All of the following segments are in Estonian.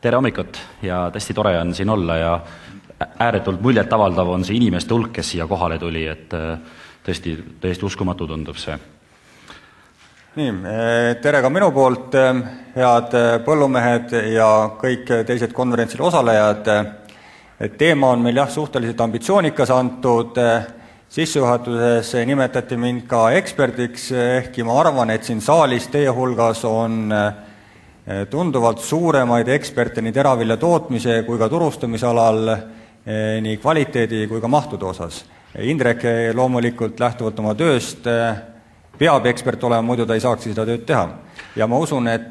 Tere hommikut ja tõesti tore on siin olla ja ääretult muljet avaldav on see inimeste hulk, kes siia kohale tuli, et tõesti uskumatu tundub see. Nii, tere ka minu poolt, head põllumehed ja kõik teised konverentsil osalejad. Teema on meil suhteliselt ambitsioonikas antud, sissejuhatuses nimetati mind ka eksperdiks, ehkki ma arvan, et siin saalis teie hulgas on tunduvalt suuremaid eksperte nii teravilja tootmise kui ka turustamisalal nii kvaliteedi kui ka mahtude osas. Indrek loomulikult lähtuvalt oma tööst peab ekspert olema, muidu ta ei saaks seda tööd teha. Ja ma usun, et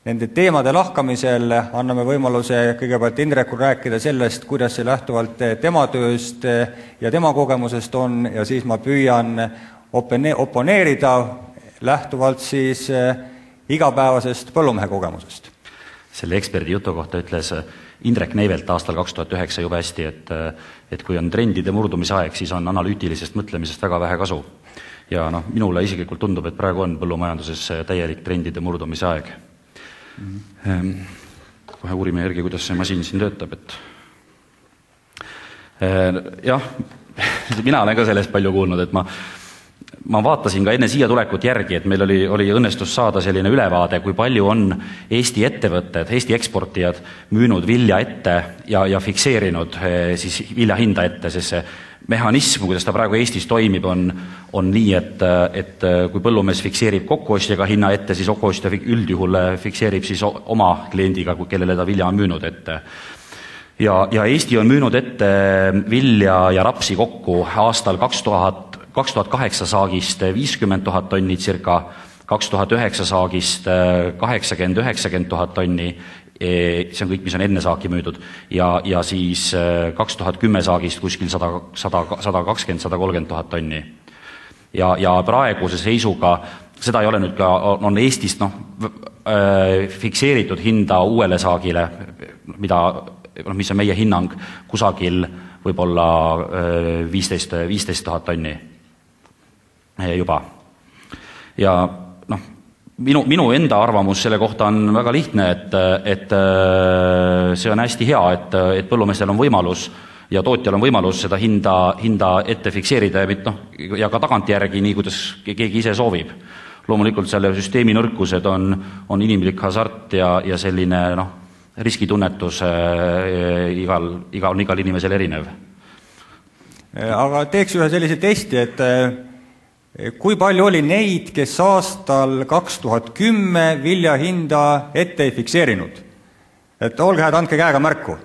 nende teemade lahkamisel anname võimaluse kõigepealt Indrekul rääkida sellest, kuidas see lähtuvalt tema tööst ja tema kogemusest on, ja siis ma püüan oponeerida lähtuvalt siis igapäevasest põllumehe kogemusest. Selle eksperdi jutu kohta ütles Indrek Neivelt aastal 2009 juba hästi, et kui on trendide murdumise aeg, siis on analüütilisest mõtlemisest väga vähe kasu. Ja minule isiklikult tundub, et praegu on põllumajanduses täielik trendide murdumise aeg. Kohe uurime järgi, kuidas see masin siin töötab. Jah, mina olen ka sellest palju kuulnud, et ma vaatasin ka enne siia tulekut järgi, et meil oli õnnestus saada selline ülevaade, kui palju on Eesti ettevõtted, Eesti eksportijad müünud vilja ette ja fikseerinud siis vilja hinda ette, sest see mehhanism, kuidas ta praegu Eestis toimib, on nii, et kui põllumees fikseerib kokkuostjaga hinna ette, siis kokkuostja üldjuhul fikseerib siis oma kliendiga, kellele ta vilja on müünud ette. Ja Eesti on müünud ette vilja ja rapsi kokku aastal 2008 saagist 50 000 tonni circa, 2009 saagist 80-90 000 tonni, see on kõik, mis on enne saaki müüdud, ja siis 2010 saagist kuskil 120-130 000 tonni. Ja praeguse seisuga, seda ei ole nüüd ka, on Eestist fikseeritud hinda uuele saagile, mis on meie hinnang kusagil võib-olla 15 000 tonni juba. Ja minu enda arvamus selle kohta on väga lihtne, et see on hästi hea, et põllumeestel on võimalus ja tootjal on võimalus seda hinda ette fikseerida ja ka tagantjärgi nii, kuidas keegi ise soovib. Loomulikult selle süsteemi nõrkused on inimlik hasart ja selline riskitunnetus igal inimesel erinev. Aga teeks ühe sellise testi, et kui palju oli neid, kes aastal 2010 vilja hinda ette ei fikseerinud? Et olge hääd, andke käega märku.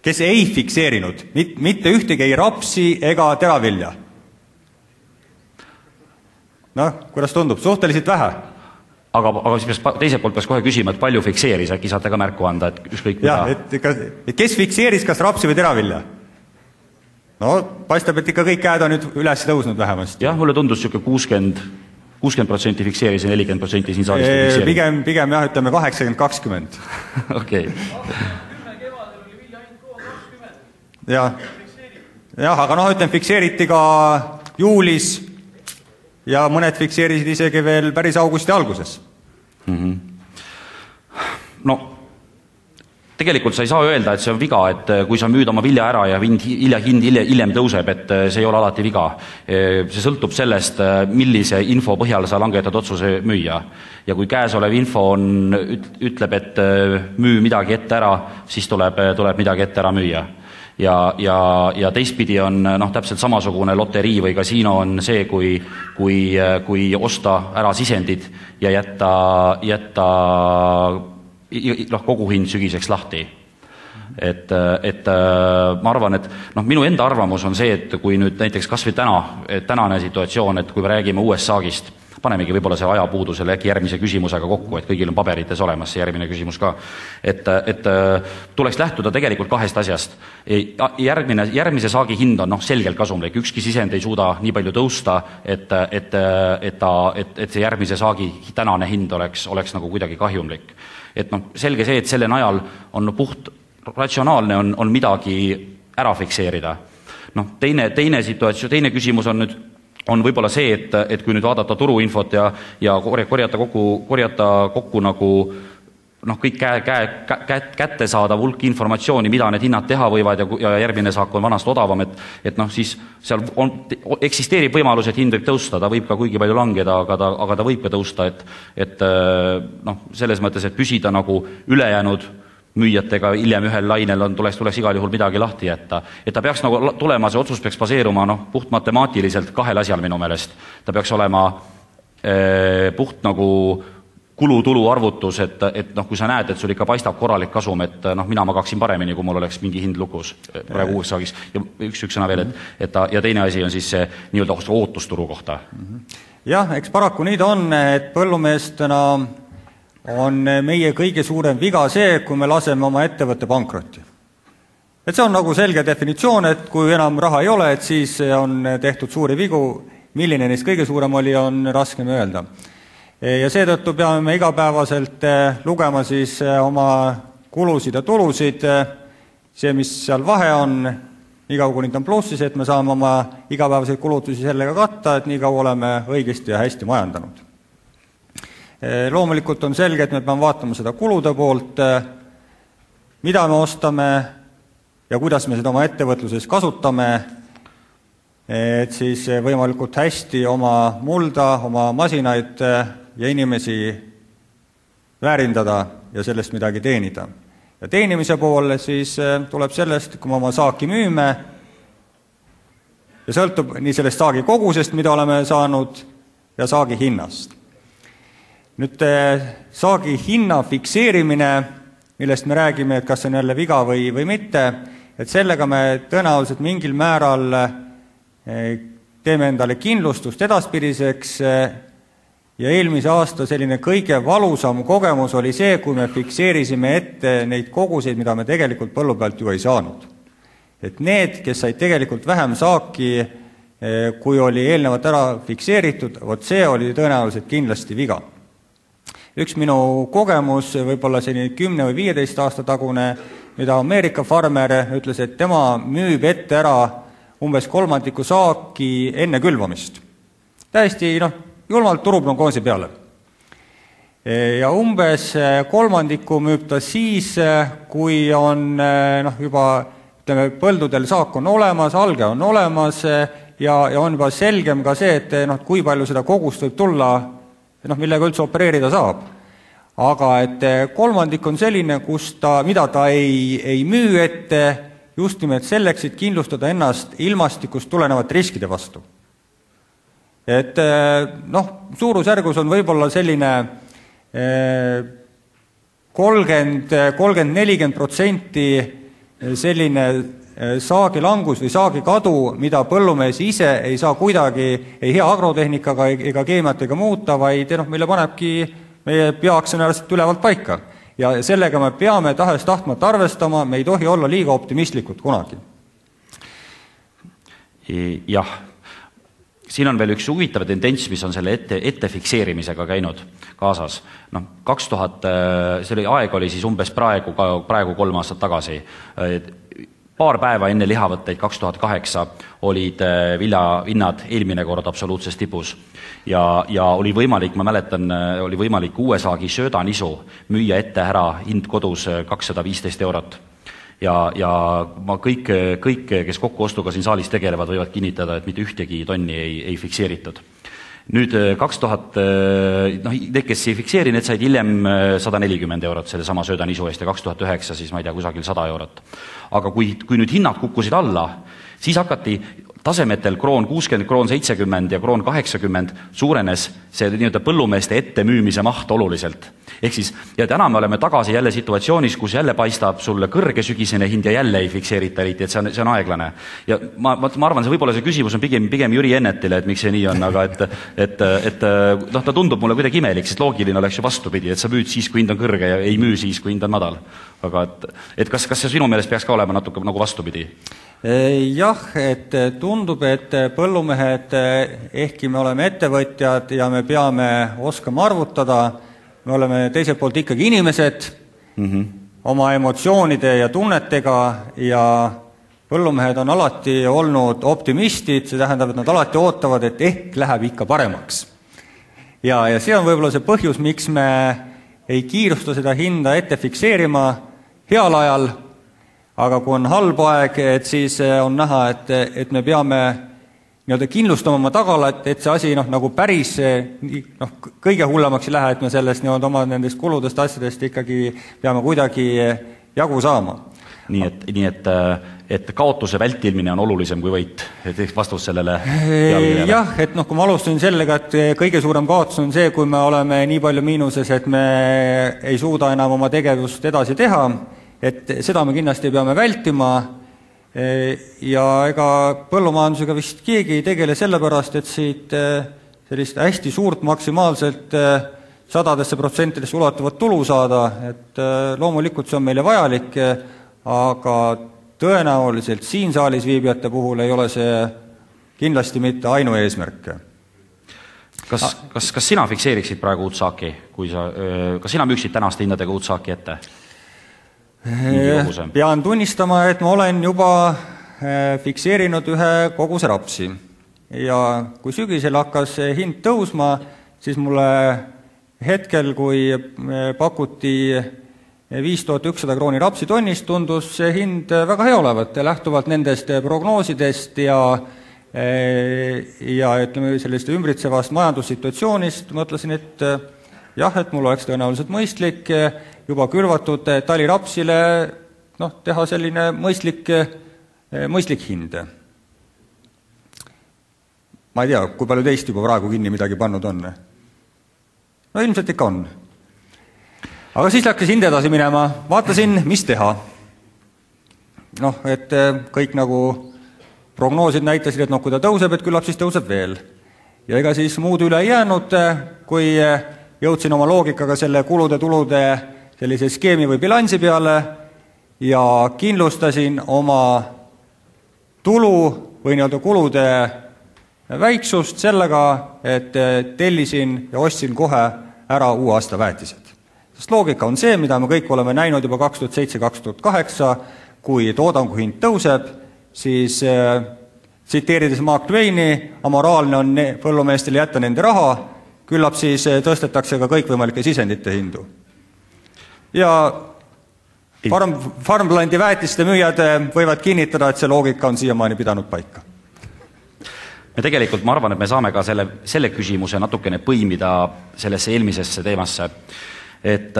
Kes ei fikseerinud, mitte ühtegi ei rapsi ega teravilja. Kuidas tundub? Suhteliselt vähe. Aga siis teiselt poolt peaks kohe küsima, et palju fikseeris, äkki saate ka märku anda, et ükskõik mida. Et kes fikseeris, kas rapsi või teravilja? Paistab, et ikka kõik käed on nüüd üles tõusnud vähemasti. Jah, mulle tundus 60% fikseeris ja 40% siin saalist fikseeris. Pigem jah, ütleme 80-20. Okei. 10 kevadel oli vilja hind koos 20. Jah, aga ütleme, fikseeriti ka juulis ja mõned fikseerisid isegi veel päris augusti alguses. Tegelikult sa ei saa öelda, et see on viga, et kui sa müüd oma vilja ära ja hind hiljem tõuseb, et see ei ole alati viga. See sõltub sellest, millise info põhjal sa langetad otsuse müüa. Ja kui käesolev info ütleb, et müü midagi ette ära, siis tuleb midagi ette ära müüa. Ja teistpidi on täpselt samasugune loterii või kasiino on see, kui osta ära sisendid ja jätta kogu hind sügiseks lahti. Et ma arvan, et minu enda arvamus on see, et kui nüüd näiteks kas või tänane situatsioon, et kui me räägime uuest saagist, panemegi võib-olla selle ajapuudusele äkki järgmise küsimusega kokku, et kõigil on paberites olemas see järgmine küsimus ka, et tuleks lähtuda tegelikult kahest asjast. Järgmise saagi hind on selgelt kasumlik, ükski sisend ei suuda nii palju tõusta, et see järgmise saagi tänane hind oleks nagu kuidagi kahjumlik. Et selge see, et selle najal on puht ratsionaalne on midagi ära fikseerida. Teine küsimus on nüüd on võib-olla see, et kui nüüd vaadata turuinfot ja korjata kokku nagu kõik kättesaadav hulk informatsiooni, mida need hinnad teha võivad ja järgmine saak on vanast odavam, et siis seal eksisteerib võimalus, et hind võib tõusta, ta võib ka kuigi palju langeda, aga ta võib ka tõusta, et selles mõttes, et püsida nagu ülejäänud müüjatega hiljem ühel lainel tuleks igal juhul midagi lahti jätta. Et ta peaks nagu tulema, see otsus peaks baseeruma puht matemaatiliselt kahel asjal minu meelest. Ta peaks olema puht nagu kulu-tulu arvutus, et kui sa näed, et sul ikka paistab korralik kasum, et mina magaksin paremini, kui mul oleks mingi hind lukus praegu uueks saagis. Ja üks sõna veel, ja teine asi on siis see nii-öelda ootusturu kohta. Jah, eks paraku nii ta on, et põllumeestena on meie kõige suurem viga see, kui me laseme oma ettevõtte pankrotti. Et see on nagu selge definitsioon, et kui enam raha ei ole, et siis on tehtud suuri vigu, milline neist kõige suurem oli, on raskem öelda. Ja seetõttu peame igapäevaselt lugema siis oma kulusid ja tulusid, see, mis seal vahe on, nii kaua kui nüüd on plussis, et me saame oma igapäevaseid kulutusi sellega katta, et nii kaua oleme õigesti ja hästi majandanud. Loomulikult on selge, et me peame vaatama seda kulude poolt, mida me ostame ja kuidas me seda oma ettevõtluses kasutame, et siis võimalikult hästi oma mulda, oma masinaid ja inimesi väärindada ja sellest midagi teenida. Ja teenimise poole siis tuleb sellest, kui me oma saaki müüme, ja sõltub nii sellest saagi kogusest, mida oleme saanud, ja saagi hinnast. Nüüd saagi hinna fikseerimine, millest me räägime, et kas see on jälle viga või mitte, et sellega me tõenäoliselt mingil määral teeme endale kindlustust edaspidiseks ja eelmise aasta selline kõige valusam kogemus oli see, kui me fikseerisime ette neid koguseid, mida me tegelikult põllu pealt ju ei saanud. Et need, kes said tegelikult vähem saaki, kui oli eelnevalt ära fikseeritud, see oli tõenäoliselt kindlasti viga. Üks minu kogemus, võib-olla selline 10 või 15 aasta tagune, mida Ameerika farmer ütles, et tema müüb ette ära umbes kolmandiku saaki enne külvamist. Täiesti, julmalt turuprognoosi peale. Ja umbes kolmandiku müüb ta siis, kui on juba põldudel saak on olemas, alge on olemas ja on juba selgem ka see, et kui palju seda kogust võib tulla, millega üldse opereerida saab. Aga et kolmandik on selline, mida ta ei müü ette just nimelt selleks, et kindlustada ennast ilmastikust tulenevat riskide vastu. Et suurusjärgus on võib-olla selline 30-40% selline saagilangus või saagikadu, mida põllumees ise ei saa kuidagi ei hea agrotehnikaga ega keemiatega muuta, vaid mille panebki meie peaaktsionäärselt ülevalt paika. Ja sellega me peame tahes-tahtmat arvestama, me ei tohi olla liiga optimistlikud kunagi. Jah. Siin on veel üks huvitav tendents, mis on selle ette fikseerimisega käinud kaasas. 2000, selle aeg oli siis umbes praegu 3 aastat tagasi. Paar päeva enne lihavõtteid 2008 olid viljahinnad eelmine kord absoluutses tipus. Ja oli võimalik, ma mäletan, oli võimalik uue saagi söödanisu müüa ette ära hind kodus 215 €. Ja ma kõik, kes kokkuostuga siin saalis tegelevad, võivad kinnitada, et mitte ühtegi tonni ei fikseeritud. Nüüd 2000, need, kes ei fikseeri, need said hiljem 140 € selle sama söödanisu eest ja 2009 siis, ma ei tea, kusagil 100 €. Aga kui nüüd hinnad kukkusid alla, siis hakati tasemetel kroon 60, kroon 70 ja kroon 80 suurenes see nii-öelda põllumeeste ettemüümise maht oluliselt. Ehk siis, ja täna me oleme tagasi jälle situatsioonis, kus jälle paistab sulle kõrge sügisene hind ja jälle ei fikseerita eriti, et see on aeglane. Ja ma arvan, võib-olla see küsimus on pigem Jüri Ennetile, et miks see nii on, aga ta tundub mulle kuidagi imelik, sest loogiline oleks ju vastupidi, et sa müüd siis, kui hind on kõrge ja ei müü siis, kui hind on madal. Aga et kas see sinu meelest peaks ka olema natuke nagu vastupidi? Jah, et tundub, et põllumehed, ehkki me oleme ettevõtjad ja me peame oskama arvutada, me oleme teiselt poolt ikkagi inimesed oma emotsioonide ja tunnetega ja põllumehed on alati olnud optimistid, see tähendab, et nad alati ootavad, et ehk läheb ikka paremaks. Ja see on võib-olla see põhjus, miks me ei kiirusta seda hinda ette fikseerima heal ajal, aga kui on halb aeg, et siis on näha, et me peame nii-öelda kindlustama oma tagala, et see asi nagu päris kõige hullemaks ei lähe, et me sellest nii-öelda oma nendest kuludest asjadest ikkagi peame kuidagi jagu saama. Nii et kaotuse vältimine on olulisem kui võit, et vastus sellele jah, et kui ma alustasin sellega, et kõige suurem kaotus on see, kui me oleme nii palju miinuses, et me ei suuda enam oma tegevust edasi teha, et seda me kindlasti peame vältima ja ega põllumajandusega vist keegi ei tegele sellepärast, et siit sellist hästi suurt maksimaalselt sadadesse protsentidesse ulatuvat tulu saada, et loomulikult see on meile vajalik, aga tõenäoliselt siin saalis viibijate puhul ei ole see kindlasti mitte ainueesmärk. Kas sina fikseeriksid praegu uut saaki? Kas sina müüksid tänaste hindadega uut saaki ette? Pean tunnistama, et ma olen juba fikseerinud ühe koguse rapsi. Ja kui sügisel hakkas hind tõusma, siis mulle hetkel, kui pakuti 5100 krooni rapsi tonnist, tundus see hind väga hea olevat ja lähtuvalt nendest prognoosidest ja ütleme sellist ümbritsevast majandussituatsioonist mõtlesin, et jah, et mul oleks tõenäoliselt mõistlik juba külvatud talirapsile teha selline mõistlik hind. Ma ei tea, kui palju teist juba praegu kinni midagi pannud on? No ilmselt ikka on. Aga siis läks hind edasi minema, vaatasin, mis teha. Et kõik nagu prognoosid näitasid, et kui ta tõuseb, et küllap siis tõuseb veel. Ja ega siis muud üle ei jäänud, kui jõudsin oma loogikaga selle kulude-tulude sellise skeemi või bilansi peale ja kindlustasin oma tulu või nii-öelda kulude väiksust sellega, et tellisin ja ostsin kohe ära uue aasta väetised. Sest loogika on see, mida me kõik oleme näinud juba 2007-2008, kui toodanguhind tõuseb, siis tsiteerides Mark Twaini, amoraalne on põllumeestele jätta nende raha, küllap siis tõstetakse ka kõikvõimalike sisendite hindu. Ja farmlandi väetiste müüjad võivad kinnitada, et see loogika on siiamaani pidanud paika. Me tegelikult, ma arvan, et me saame ka selle küsimuse natukene põimida sellesse eelmisesse teemasse. Et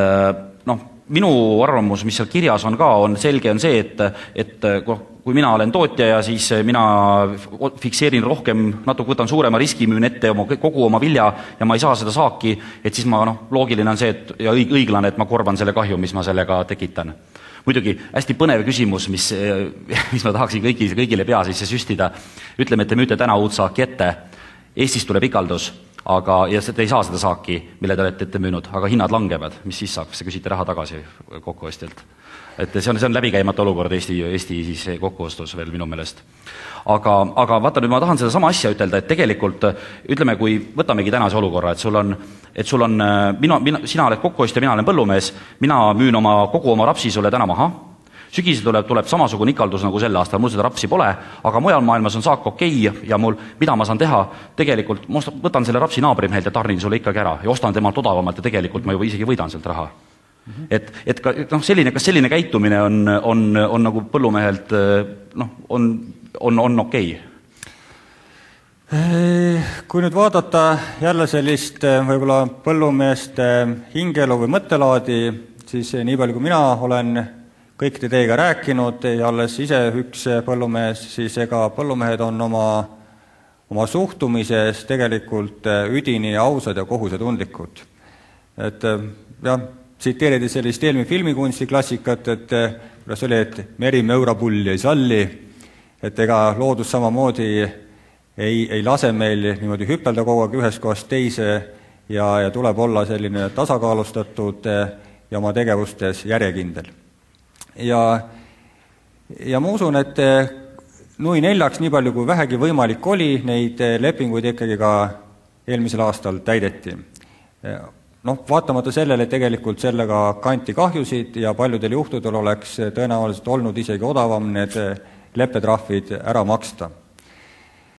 minu arvamus, mis seal kirjas on ka, on selge on see, et kui mina olen tootja ja siis mina fikseerin rohkem, natuke võtan suurema riski, müün ette kogu oma vilja ja ma ei saa seda saaki, et siis loogiline on see, ja õiglane, et ma korvan selle kahju, mis ma sellega tekitan. Muidugi, hästi põnev küsimus, mis ma tahaksin kõigile pea sisse süstida. Ütleme, et te müüte täna uut saaki ette. Eestis tuleb ikaldus, ja te ei saa seda saaki, mille te olete ette müünud, aga hinnad langevad. Mis siis saab? Te küsite raha tagasi kokkuostjalt. Et see on läbikäimata olukord Eesti siis kokkuostus veel minu meelest. Aga vaata nüüd, ma tahan seda sama asja ütelda, et tegelikult, ütleme, kui võtamegi tänase olukorra, et sul on sina oled kokkuostja, mina olen põllumees, mina müün kogu oma rapsi sulle täna maha, sügisel tuleb samasugune ikaldus nagu sel aastal, mul seda rapsi pole, aga mujal maailmas on saak okei ja mida ma saan teha, tegelikult ma võtan selle rapsi naabrimehelt ja tarnin sulle ikkagi ära ja ostan temalt odavamalt ja tegelikult ma juba isegi võidan sealt raha. Et kas selline käitumine on nagu põllumehelt on okei? Kui nüüd vaadata jälle sellist võib-olla põllumeeste hingelu või mõttelaadi, siis nii palju kui mina olen kõikide teiega rääkinud ja alles ise üks põllumees, siis ega põllumehed on oma suhtumises tegelikult üdini ausad ja kohusetundlikud. Et jah, tsiteeridi sellist eelmi filmikunsti klassikat, kuidas oli, et meri möörapulli ei salli, et ega loodus samamoodi ei lase meil niimoodi hüppelda kogu aeg ühest kohast teise ja tuleb olla selline tasakaalustatud ja oma tegevustes järjekindel. Ja ma usun, et nui neljaks, nii palju kui vähegi võimalik oli, neid lepinguid ikkagi ka eelmisel aastal täideti. Vaatamata sellele tegelikult sellega kanti kahjusid ja paljudel juhtudel oleks tõenäoliselt olnud isegi odavam need leppetrahvid ära maksta.